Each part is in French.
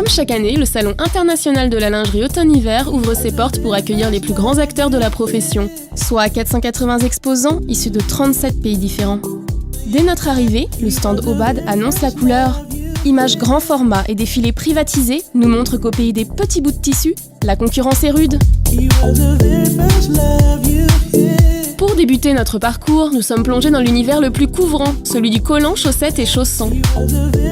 Comme chaque année, le Salon international de la lingerie automne-hiver ouvre ses portes pour accueillir les plus grands acteurs de la profession, soit 480 exposants issus de 37 pays différents. Dès notre arrivée, le stand Obad annonce la couleur. Images grand format et défilés privatisés nous montrent qu'au pays des petits bouts de tissu, la concurrence est rude. Pour débuter notre parcours, nous sommes plongés dans l'univers le plus couvrant, celui du collant, chaussettes et chaussons.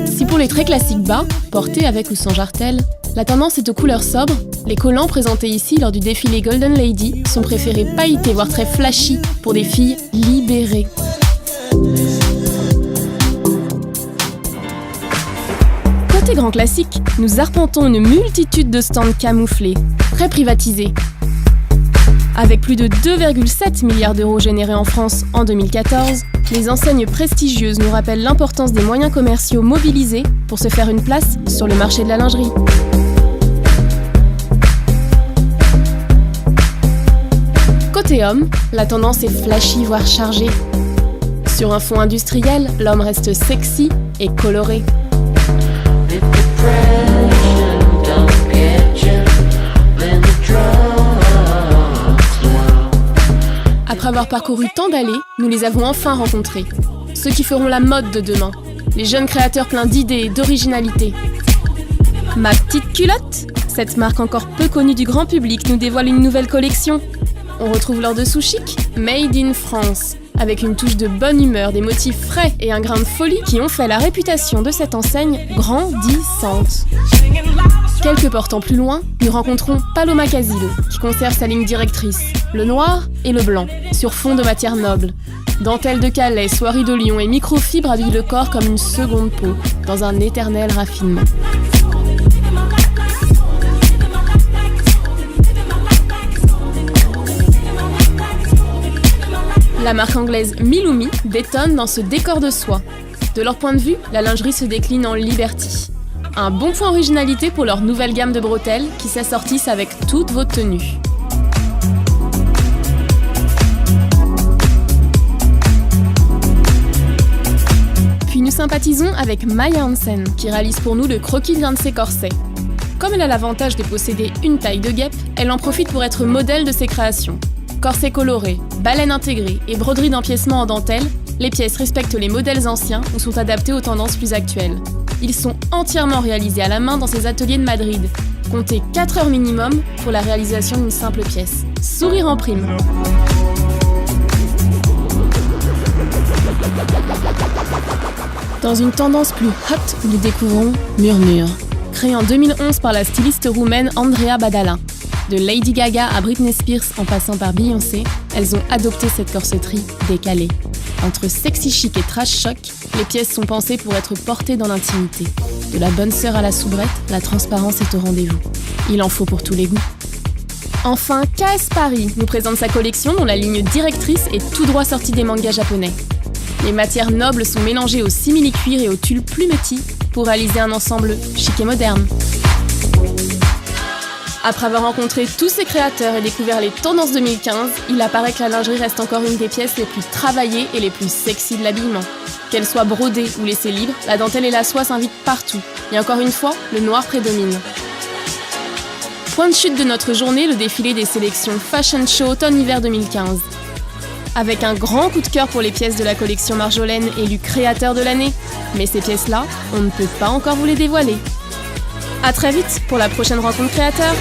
Si pour les très classiques bas, portés avec ou sans jartelle, la tendance est aux couleurs sobres, les collants présentés ici lors du défilé Golden Lady sont préférés pailletés voire très flashy pour des filles libérées. Côté grand classique, nous arpentons une multitude de stands camouflés, très privatisés. Avec plus de 2,7 milliards d'euros générés en France en 2014, les enseignes prestigieuses nous rappellent l'importance des moyens commerciaux mobilisés pour se faire une place sur le marché de la lingerie. Côté homme, la tendance est flashy voire chargée. Sur un fond industriel, l'homme reste sexy et coloré. Après avoir parcouru tant d'allées, nous les avons enfin rencontrés. Ceux qui feront la mode de demain. Les jeunes créateurs pleins d'idées et d'originalité. Ma petite culotte, cette marque encore peu connue du grand public, nous dévoile une nouvelle collection. On retrouve leur dessous chic, Made in France, avec une touche de bonne humeur, des motifs frais et un grain de folie qui ont fait la réputation de cette enseigne grandissante. Quelques portants plus loin, nous rencontrons Paloma Casil, qui conserve sa ligne directrice, le noir et le blanc, sur fond de matière noble. Dentelle de Calais, soierie de Lyon et microfibre habillent le corps comme une seconde peau, dans un éternel raffinement. La marque anglaise Milumi détonne dans ce décor de soie. De leur point de vue, la lingerie se décline en Liberty. Un bon point originalité pour leur nouvelle gamme de bretelles qui s'assortissent avec toutes vos tenues. Puis nous sympathisons avec Maya Hansen qui réalise pour nous le croquis d'un de ses corsets. Comme elle a l'avantage de posséder une taille de guêpe, elle en profite pour être modèle de ses créations. Corsets colorés, baleines intégrées et broderies d'empiècements en dentelle, les pièces respectent les modèles anciens ou sont adaptées aux tendances plus actuelles. Ils sont entièrement réalisés à la main dans ses ateliers de Madrid. Comptez 4 heures minimum pour la réalisation d'une simple pièce. Sourire en prime. Dans une tendance plus hot, nous découvrons Murmure. Créé en 2011 par la styliste roumaine Andreea Badala. De Lady Gaga à Britney Spears en passant par Beyoncé, elles ont adopté cette corsetterie décalée. Entre sexy chic et trash choc, les pièces sont pensées pour être portées dans l'intimité. De la bonne sœur à la soubrette, la transparence est au rendez-vous. Il en faut pour tous les goûts. Enfin, KS Paris nous présente sa collection dont la ligne directrice est tout droit sortie des mangas japonais. Les matières nobles sont mélangées au simili-cuir et au tulle plumetis pour réaliser un ensemble chic et moderne. Après avoir rencontré tous ces créateurs et découvert les tendances 2015, il apparaît que la lingerie reste encore une des pièces les plus travaillées et les plus sexy de l'habillement. Qu'elle soit brodée ou laissée libre, la dentelle et la soie s'invitent partout. Et encore une fois, le noir prédomine. Point de chute de notre journée, le défilé des sélections Fashion Show Automne-Hiver 2015. Avec un grand coup de cœur pour les pièces de la collection Marjolaine élue créateur de l'année. Mais ces pièces-là, on ne peut pas encore vous les dévoiler. À très vite pour la prochaine rencontre créateur.